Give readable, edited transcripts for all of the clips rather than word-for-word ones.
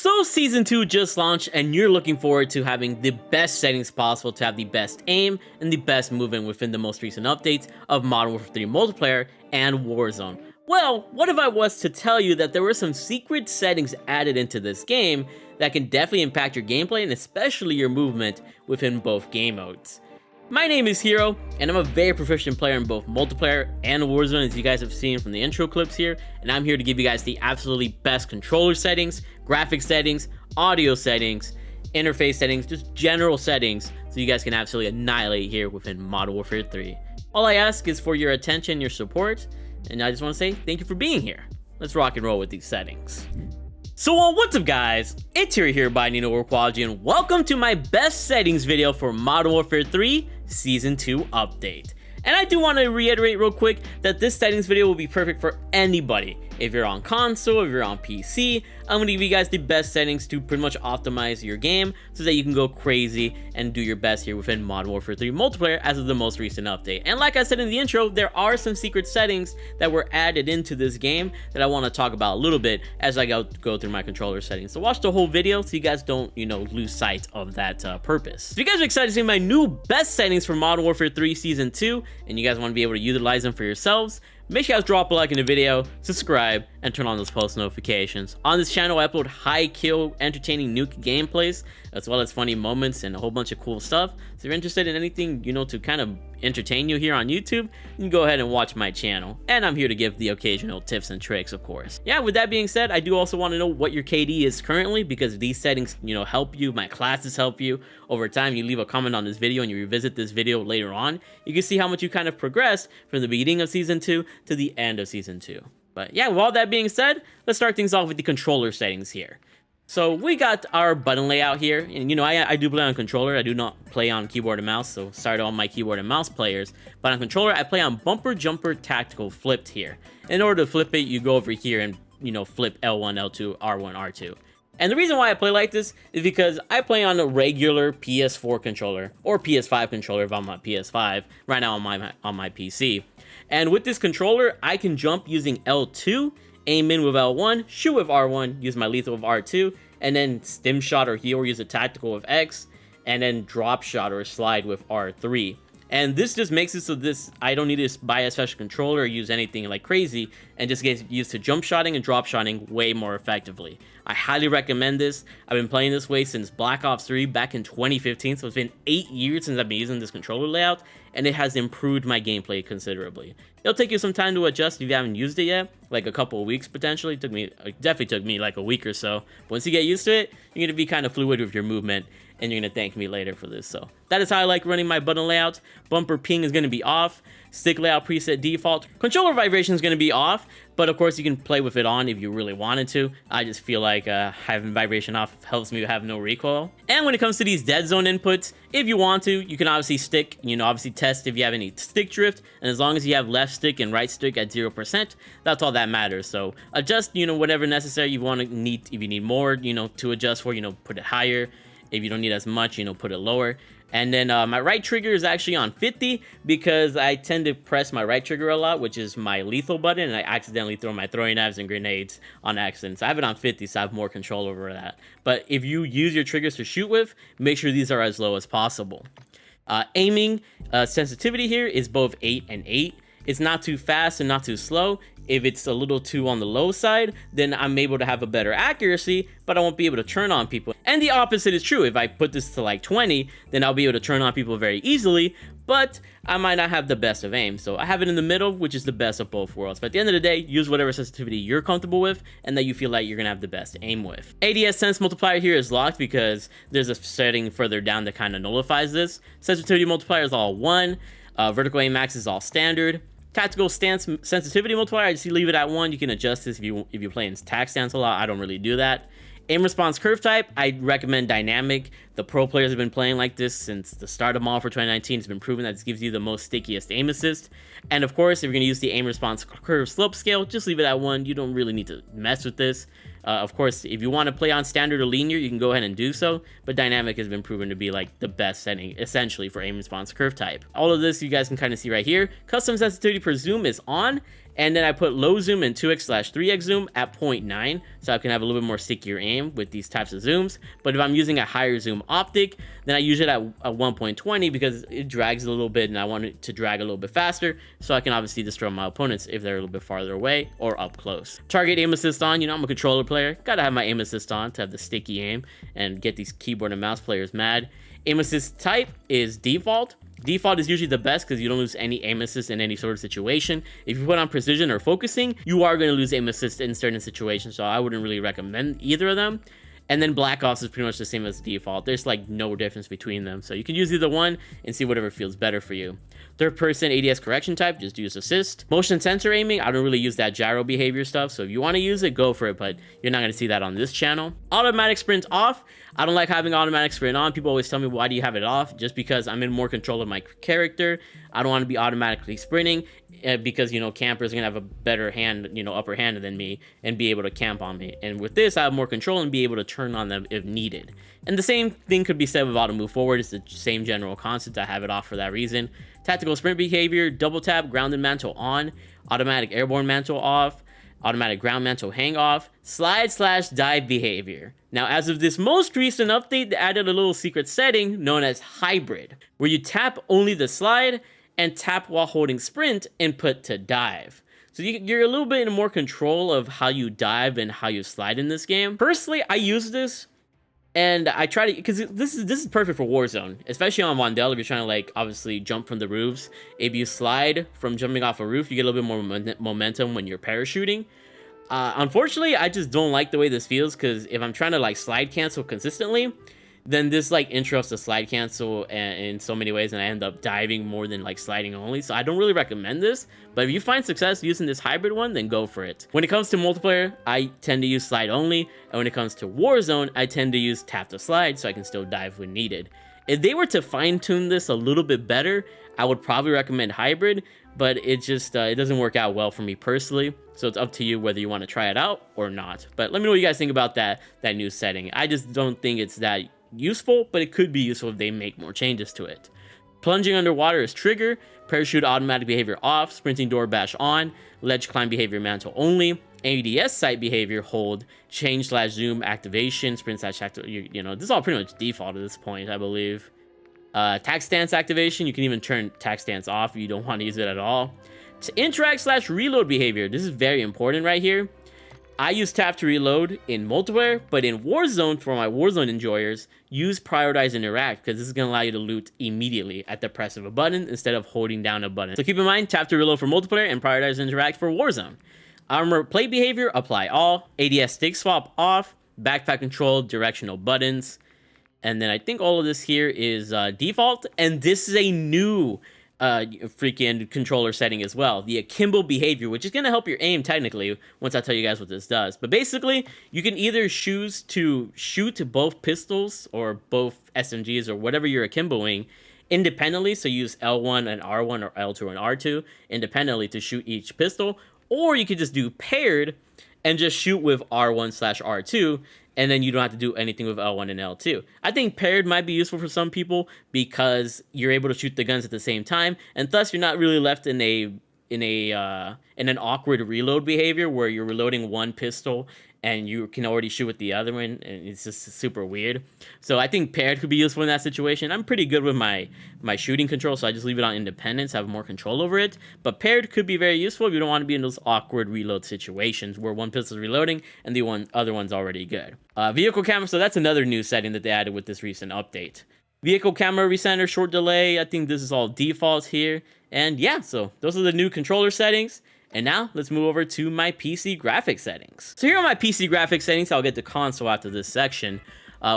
So Season 2 just launched and you're looking forward to having the best settings possible to have the best aim and the best movement within the most recent updates of Modern Warfare 3 multiplayer and Warzone. Well, what if I was to tell you that there were some secret settings added into this game that can definitely impact your gameplay and especially your movement within both game modes? My name is Hero, and I'm a very proficient player in both multiplayer and Warzone, as you guys have seen from the intro clips here, and I'm here to give you guys the absolutely best controller settings, graphics settings, audio settings, interface settings, just general settings, so you guys can absolutely annihilate here within Modern Warfare 3. All I ask is for your attention, your support, and I just want to say thank you for being here. Let's rock and roll with these settings. So what's up guys, it's Hero here by Nino Quality, and welcome to my best settings video for Modern Warfare 3 Season 2 update. And I do want to reiterate real quick that this settings video will be perfect for anybody. If you're on console, if you're on PC, I'm going to give you guys the best settings to pretty much optimize your game so that you can go crazy and do your best here within Modern Warfare 3 multiplayer as of the most recent update. And like I said in the intro, there are some secret settings that were added into this game that I want to talk about a little bit as I go through my controller settings. So watch the whole video so you guys don't, lose sight of that purpose. If you guys are excited to see my new best settings for Modern Warfare 3 Season 2 and you guys want to be able to utilize them for yourselves, make sure you guys drop a like in the video, subscribe, and turn on those post notifications. On this channel, I upload high kill, entertaining nuke gameplays, as well as funny moments and a whole bunch of cool stuff. So if you're interested in anything, to kind of entertain you here on YouTube, you can go ahead and watch my channel. And I'm here to give the occasional tips and tricks, of course. Yeah, with that being said, I do also want to know what your KD is currently, because these settings, help you, my classes help you. Over time, you leave a comment on this video and you revisit this video later on, you can see how much you kind of progressed from the beginning of Season 2 to the end of Season 2. But yeah, with all that being said, let's start things off with the controller settings here. So we got our button layout here, and I do play on controller. I do not play on keyboard and mouse, so sorry to all my keyboard and mouse players. But on controller, I play on bumper, jumper, tactical, flipped here. In order to flip it, you go over here and, flip L1, L2, R1, R2. And the reason why I play like this is because I play on a regular PS4 controller, or PS5 controller if I'm on PS5, right now on my PC. And with this controller, I can jump using L2, aim in with L1, shoot with R1, use my lethal with R2, and then stim shot or heal or use a tactical with X, and then drop shot or slide with R3. And this just makes it so I don't need to buy a special controller or use anything like crazy, and just get used to jump shotting and drop shotting way more effectively. I highly recommend this. I've been playing this way since Black Ops 3 back in 2015, so it's been 8 years since I've been using this controller layout, and it has improved my gameplay considerably. It'll take you some time to adjust if you haven't used it yet, like a couple of weeks potentially. It definitely took me like a week or so. Once you get used to it, you're gonna be kind of fluid with your movement, and you're gonna thank me later for this. So that is how I like running my button layout. Bumper ping is gonna be off. Stick layout preset default. Controller vibration is gonna be off, but of course you can play with it on if you really wanted to. I just feel like having vibration off helps me have no recoil. And when it comes to these dead zone inputs, if you want to, you can obviously stick, obviously test if you have any stick drift, and as long as you have left stick and right stick at 0%, that's all that matters. So adjust, whatever necessary you want to need. If you need more, to adjust for, put it higher. If you don't need as much, put it lower. And then my right trigger is actually on 50 because I tend to press my right trigger a lot, which is my lethal button, and I accidentally throw my throwing knives and grenades on accident. So I have it on 50, so I have more control over that. But if you use your triggers to shoot with, make sure these are as low as possible. Aiming sensitivity here is both 8 and 8. It's not too fast and not too slow. If it's a little too on the low side, then I'm able to have a better accuracy, but I won't be able to turn on people. And the opposite is true. If I put this to like 20, then I'll be able to turn on people very easily, but I might not have the best of aim. So I have it in the middle, which is the best of both worlds. But at the end of the day, use whatever sensitivity you're comfortable with and that you feel like you're gonna have the best aim with. ADS sense multiplier here is locked because there's a setting further down that kind of nullifies this. Sensitivity multiplier is all 1. Vertical aim max is all standard. Tactical stance sensitivity multiplier, I just leave it at 1. You can adjust this if you play in tac stance a lot. I don't really do that. Aim response curve type, I recommend dynamic. The pro players have been playing like this since the start of Modern Warfare 2019. It's been proven that this gives you the most stickiest aim assist. And of course, if you're going to use the aim response curve slope scale, just leave it at 1. You don't really need to mess with this. Of course, if you want to play on standard or linear, you can go ahead and do so, but dynamic has been proven to be like the best setting essentially for aim response curve type. All of this you guys can kind of see right here. Custom sensitivity per zoom is on, And then I put low zoom and 2x/3x zoom at 0.9, so I can have a little bit more stickier aim with these types of zooms. But if I'm using a higher zoom optic, then I use it at 1.20 because it drags a little bit and I want it to drag a little bit faster, so I can obviously destroy my opponents if they're a little bit farther away or up close. Target aim assist on, I'm a controller player, gotta have my aim assist on to have the sticky aim and get these keyboard and mouse players mad. Aim assist type is default. Default is usually the best because you don't lose any aim assist in any sort of situation. If you put on precision or focusing, you are going to lose aim assist in certain situations, so I wouldn't really recommend either of them. And then Black Ops is pretty much the same as default. There's like no difference between them, so you can use either one and see whatever feels better for you. Third person ADS correction type, just use assist. Motion sensor aiming, I don't really use that gyro behavior stuff, so if you want to use it, go for it, but you're not going to see that on this channel. Automatic sprint off, I don't like having automatic sprint on. People always tell me, why do you have it off? Just because I'm in more control of my character. I don't want to be automatically sprinting because, campers are going to have a better hand, upper hand than me and be able to camp on me. And with this, I have more control and be able to turn on them if needed. And the same thing could be said with auto move forward. It's the same general concept. I have it off for that reason. Tactical sprint behavior, double tap, grounded mantle on, automatic airborne mantle off, automatic ground mantle hang off, slide/dive behavior. Now, as of this most recent update, they added a little secret setting known as hybrid, where you tap only the slide and tap while holding sprint input to dive. So you're a little bit in more control of how you dive and how you slide in this game. Personally, I use this and I try to, because this is perfect for Warzone, especially on Wandel if you're trying to obviously jump from the roofs. If you slide from jumping off a roof, you get a little bit more momentum when you're parachuting. Unfortunately, I just don't like the way this feels, because if I'm trying to slide cancel consistently, then this interrupts the slide cancel in so many ways, and I end up diving more than sliding only. So I don't really recommend this, but if you find success using this hybrid one, then go for it. When it comes to multiplayer, I tend to use slide only, and when it comes to Warzone, I tend to use tap to slide so I can still dive when needed. If they were to fine-tune this a little bit better, I would probably recommend hybrid, but it just it doesn't work out well for me personally. So it's up to you whether you want to try it out or not. But let me know what you guys think about that new setting. I just don't think it's that useful, but it could be useful if they make more changes to it. Plunging underwater is trigger, parachute automatic behavior off, sprinting door bash on, ledge climb behavior mantle only, ADS sight behavior hold, change/zoom activation, sprint/active, this is all pretty much default at this point, I believe. Tac stance activation, you can even turn tac stance off if you don't want to use it at all. Interact/reload behavior, this is very important right here. I use tap to reload in multiplayer, but in Warzone, for my Warzone enjoyers, use prioritize interact, because this is going to allow you to loot immediately at the press of a button instead of holding down a button. So keep in mind, tap to reload for multiplayer and prioritize interact for Warzone. Armor plate behavior, apply all, ADS stick swap off, backpack control, directional buttons, and then I think all of this here is default, and this is a new freaking controller setting as well, the akimbo behavior, which is going to help your aim technically once I tell you guys what this does. But basically, you can either choose to shoot both pistols or both SMGs or whatever you're akimboing independently, so use L1 and R1 or L2 and R2 independently to shoot each pistol, or you could just do paired and just shoot with R1/R2, and then you don't have to do anything with L1 and L2. I think paired might be useful for some people because you're able to shoot the guns at the same time, and thus you're not really left in an awkward reload behavior where you're reloading one pistol and you can already shoot with the other one, and it's just super weird. So I think paired could be useful in that situation. I'm pretty good with my shooting control, so I just leave it on independence, have more control over it. But paired could be very useful if you don't want to be in those awkward reload situations where one pistol is reloading and the other one's already good. Vehicle camera, so that's another new setting that they added with this recent update. Vehicle camera recenter, short delay, I think this is all default here. And yeah, so those are the new controller settings. And now let's move over to my PC graphics settings. So here are my PC graphics settings. I'll get to console after this section.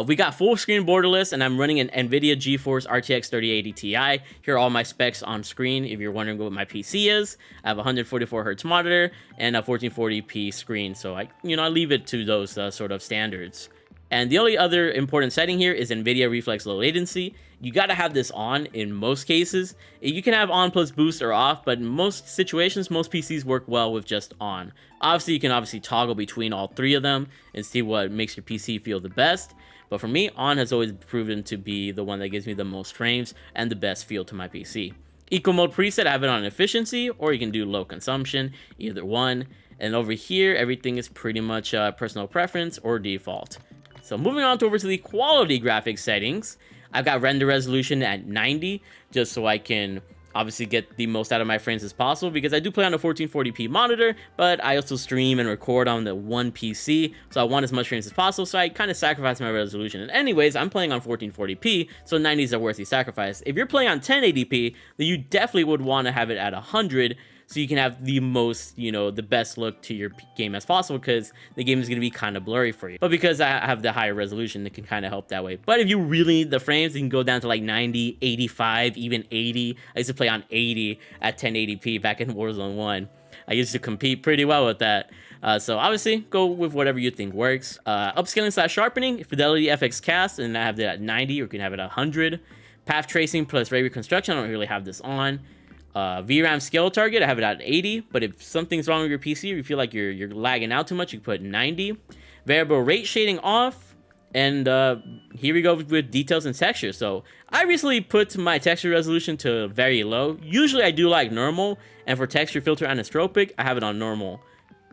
We got full screen borderless, and I'm running an NVIDIA GeForce RTX 3080 Ti. Here are all my specs on screen if you're wondering what my PC is. I have a 144Hz monitor and a 1440p screen, so I leave it to those sort of standards. And the only other important setting here is NVIDIA Reflex Low Latency. You gotta have this on in most cases. You can have on plus boost or off, but in most situations, most PCs work well with just on. Obviously, you can toggle between all three of them and see what makes your PC feel the best. But for me, on has always proven to be the one that gives me the most frames and the best feel to my PC. Eco mode preset, I have it on efficiency, or you can do low consumption, either one. And over here, everything is pretty much personal preference or default. So moving on over to the quality graphics settings, I've got render resolution at 90, just so I can obviously get the most out of my frames as possible, because I do play on a 1440p monitor, but I also stream and record on the one PC, so I want as much frames as possible, so I kind of sacrifice my resolution. And anyways, I'm playing on 1440p, so 90s are worth the sacrifice. If you're playing on 1080p, then you definitely would want to have it at 100, so you can have the most, you know, the best look to your game as possible, because the game is going to be kind of blurry for you. But because I have the higher resolution, it can kind of help that way. But if you really need the frames, you can go down to like 90, 85, even 80. I used to play on 80 at 1080p back in Warzone 1. I used to compete pretty well with that. So obviously, go with whatever you think works. Upscaling / sharpening, Fidelity FX Cast, and I have that at 90, or you can have it at 100. Path tracing plus ray reconstruction, I don't really have this on. VRAM scale target, I have it at 80, but if something's wrong with your PC, or you feel like you're lagging out too much, you can put 90. Variable rate shading off, and here we go with details and texture. So I recently put my texture resolution to very low. Usually I do like normal, and for texture filter anisotropic, I have it on normal.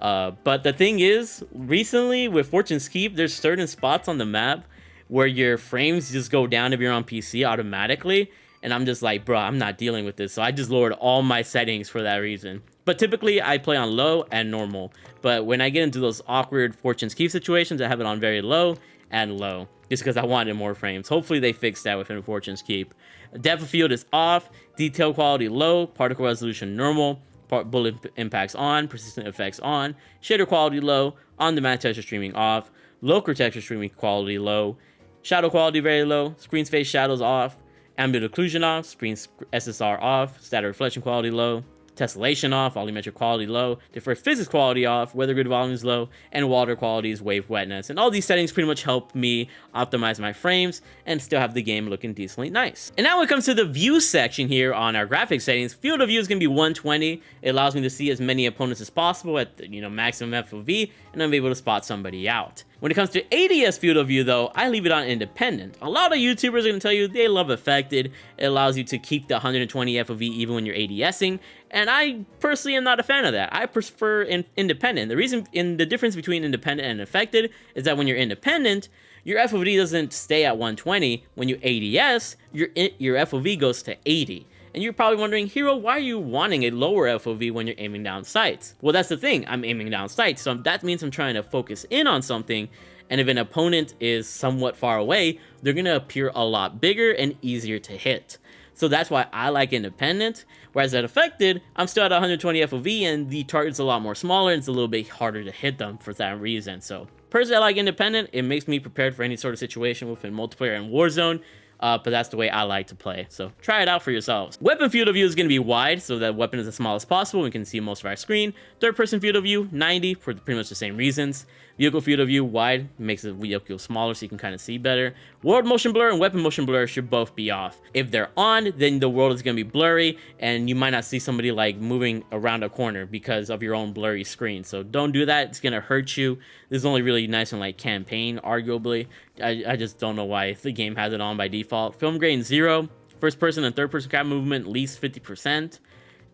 But the thing is, recently with Fortune's Keep, there's certain spots on the map where your frames just go down if you're on PC automatically. And I'm just like, bro, I'm not dealing with this. So I just lowered all my settings for that reason. But typically, I play on low and normal. But when I get into those awkward Fortune's Keep situations, I have it on very low and low. Just because I wanted more frames. Hopefully, they fix that within Fortune's Keep. Depth of field is off. Detail quality low. Particle resolution normal. Bullet impacts on. Persistent effects on. Shader quality low. On-demand texture streaming off. Local texture streaming quality low. Shadow quality very low. Screen space shadows off. Ambient occlusion off, screen SSR off, static reflection quality low, tessellation off, volumetric quality low, deferred physics quality off, weather grid volume is low, and water quality is wave wetness. And all these settings pretty much help me optimize my frames and still have the game looking decently nice. And now when it comes to the view section here on our graphics settings, field of view is going to be 120. It allows me to see as many opponents as possible at the, maximum FOV, and I'm able to spot somebody out. When it comes to ADS field of view though, I leave it on independent. A lot of YouTubers are going to tell you they love affected. It allows you to keep the 120 FOV even when you're ADSing, and I personally am not a fan of that. I prefer independent. The difference between independent and affected is that when you're independent, your FOV doesn't stay at 120. When you ADS, your FOV goes to 80. And you're probably wondering, Hero, why are you wanting a lower FOV when you're aiming down sights? Well, that's the thing. I'm aiming down sights, so that means I'm trying to focus in on something. And if an opponent is somewhat far away, they're going to appear a lot bigger and easier to hit. So that's why I like independent. Whereas at affected, I'm still at 120 FOV, and the target's a lot more smaller, and it's a little bit harder to hit them for that reason. So personally, I like independent. It makes me prepared for any sort of situation within multiplayer and Warzone. But that's the way I like to play. So try it out for yourselves. Weapon field of view is going to be wide, so that weapon is as small as possible. We can see most of our screen. Third person field of view, 90 for pretty much the same reasons. Vehicle field of view, wide, makes the vehicle smaller so you can kind of see better. World motion blur and weapon motion blur should both be off. If they're on, then the world is going to be blurry, and you might not see somebody like moving around a corner because of your own blurry screen. So don't do that. It's going to hurt you. This is only really nice in like campaign, arguably. I just don't know why the game has it on by default. Film grain 0. First person and third person camera movement at least 50%.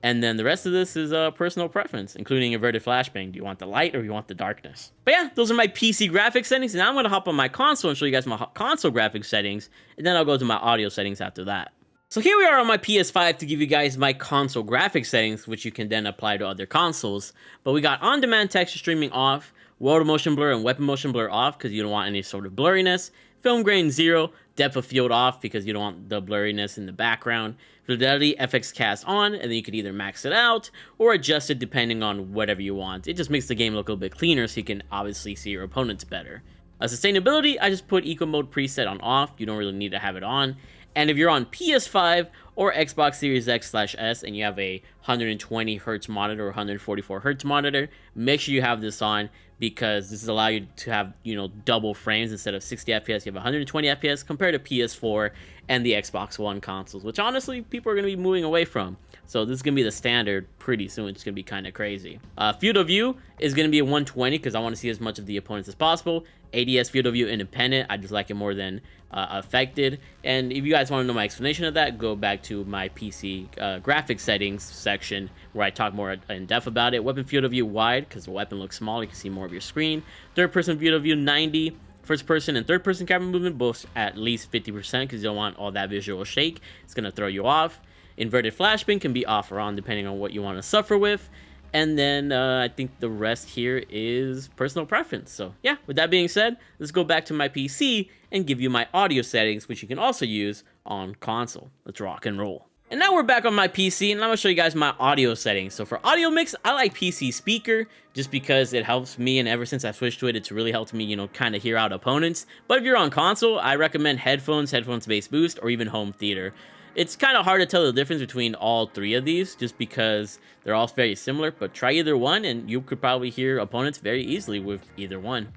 And then the rest of this is personal preference, including inverted flashbang. Do you want the light or you want the darkness? But yeah, those are my PC graphics settings. And now I'm going to hop on my console and show you guys my console graphics settings. And then I'll go to my audio settings after that. So here we are on my PS5 to give you guys my console graphics settings, which you can then apply to other consoles. But we got on-demand texture streaming off, world motion blur and weapon motion blur off because you don't want any sort of blurriness. Film grain 0, depth of field off because you don't want the blurriness in the background. Fidelity FX Cast on, and then you can either max it out or adjust it depending on whatever you want. It just makes the game look a little bit cleaner so you can obviously see your opponents better. Sustainability, I just put Eco Mode preset on off. You don't really need to have it on. And if you're on PS5 or Xbox Series X/S and you have a 120 hertz monitor or 144 hertz monitor, make sure you have this on, because this is allow you to have, you know, double frames. Instead of 60 FPS, you have 120 FPS compared to PS4 and the Xbox One consoles, which honestly people are going to be moving away from. So this is going to be the standard pretty soon. It's going to be kind of crazy. Field of view is going to be a 120 because I want to see as much of the opponents as possible. ADS field of view independent, I just like it more than affected. And if you guys want to know my explanation of that, go back to my PC graphics settings section where I talk more in depth about it. Weapon field of view wide because the weapon looks small, you can see more of your screen. Third person field of view 90. First person and third person camera movement both at least 50% because you don't want all that visual shake. It's going to throw you off. Inverted flashbang can be off or on depending on what you want to suffer with. And then I think the rest here is personal preference. So yeah, with that being said, let's go back to my PC and give you my audio settings, which you can also use on console. Let's rock and roll. And now we're back on my PC, and I'm gonna show you guys my audio settings. So for audio mix, I like PC speaker just because it helps me, and ever since I switched to it, it's really helped me, you know, kind of hear out opponents. But if you're on console, I recommend headphones, headphones bass boost, or even home theater. It's kind of hard to tell the difference between all three of these just because they're all very similar, but try either one and you could probably hear opponents very easily with either one.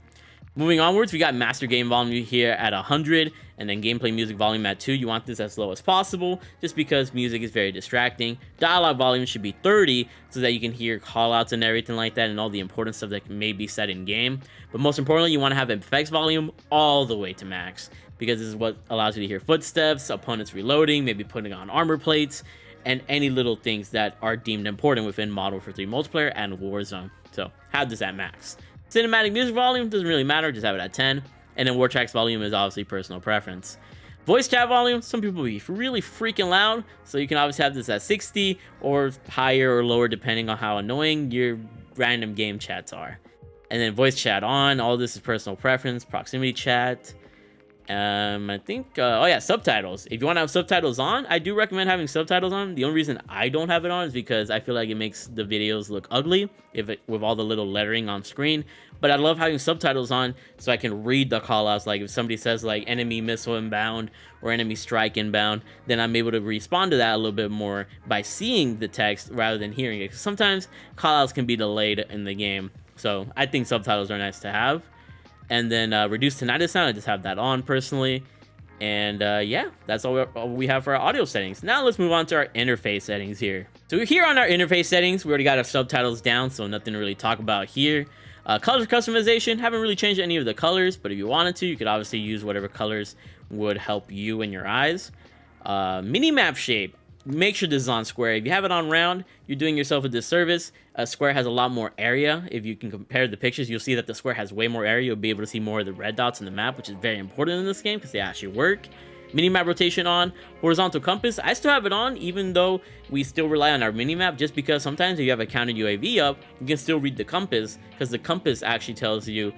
Moving onwards, we got master game volume here at 100 and then gameplay music volume at 2. You want this as low as possible just because music is very distracting. Dialogue volume should be 30 so that you can hear callouts and everything like that and all the important stuff that may be said in game. But most importantly, you want to have effects volume all the way to max, because this is what allows you to hear footsteps, opponents reloading, maybe putting on armor plates, and any little things that are deemed important within Modern Warfare 3 multiplayer and Warzone. So have this at max. Cinematic music volume doesn't really matter, just have it at 10. And then word tracks volume is obviously personal preference. Voice chat volume, some people be really freaking loud, so you can obviously have this at 60 or higher or lower depending on how annoying your random game chats are. And then voice chat on, all this is personal preference. Proximity chat, I think oh yeah, subtitles. If you want to have subtitles on, I do recommend having subtitles on. The only reason I don't have it on is because I feel like it makes the videos look ugly with all the little lettering on screen. But I love having subtitles on so I can read the callouts. Like if somebody says like enemy missile inbound or enemy strike inbound, then I'm able to respond to that a little bit more by seeing the text rather than hearing it. 'Cause sometimes callouts can be delayed in the game, so I think subtitles are nice to have. And then reduced tinnitus sound, I just have that on personally. And yeah, that's all we have for our audio settings. Now let's move on to our interface settings here. So here on our interface settings, we already got our subtitles down, so nothing to really talk about here. Color customization, haven't really changed any of the colors, but if you wanted to, you could obviously use whatever colors would help you and your eyes. Mini-map shape. Make sure this is on square. If you have it on round, you're doing yourself a disservice. A square has a lot more area. If you can compare the pictures, you'll see that the square has way more area. You'll be able to see more of the red dots in the map, which is very important in this game because they actually work. Minimap rotation on. Horizontal compass, I still have it on even though we still rely on our minimap, just because sometimes if you have a counter UAV up, you can still read the compass because the compass actually tells you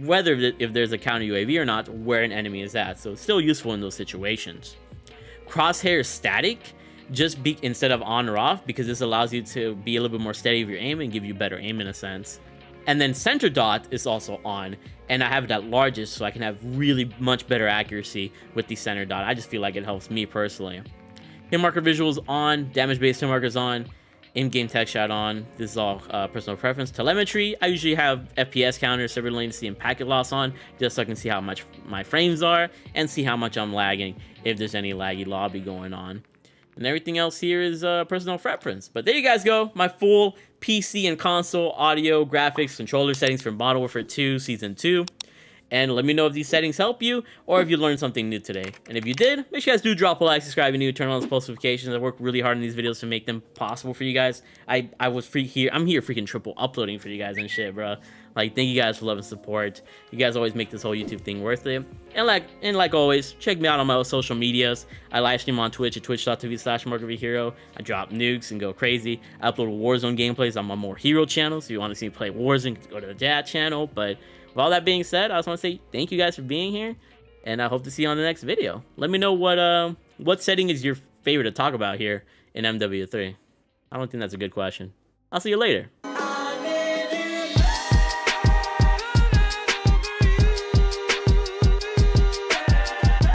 whether if there's a counter UAV or not, where an enemy is at. So it's still useful in those situations. Crosshair static, just be instead of on or off, because this allows you to be a little bit more steady with your aim and give you better aim in a sense. And then center dot is also on, and I have it at largest so I can have really much better accuracy with the center dot. I just feel like it helps me personally. Hit marker visuals on, damage based hit markers on, in-game tech shot on. This is all personal preference. Telemetry, I usually have FPS counter, server latency, and packet loss on, just so I can see how much my frames are and see how much I'm lagging if there's any laggy lobby going on. And everything else here is personal preference. But there you guys go, my full PC and console audio, graphics, controller settings for Modern Warfare 2 Season 2. And let me know if these settings help you or if you learned something new today. And if you did, make sure you guys do drop a like, subscribe, and new, turn on those post notifications. I work really hard on these videos to make them possible for you guys. I'm here freaking triple uploading for you guys and shit, bro. Like, thank you guys for love and support. You guys always make this whole YouTube thing worth it. And like always, check me out on my social medias. I live stream on Twitch at twitch.tv/MW3Hero. I drop nukes and go crazy. I upload Warzone gameplays on my More Hero channel. So if you want to see me play Warzone, go to that channel. But with all that being said, I just want to say thank you guys for being here. And I hope to see you on the next video. Let me know what setting is your favorite to talk about here in MW3. I don't think that's a good question. I'll see you later.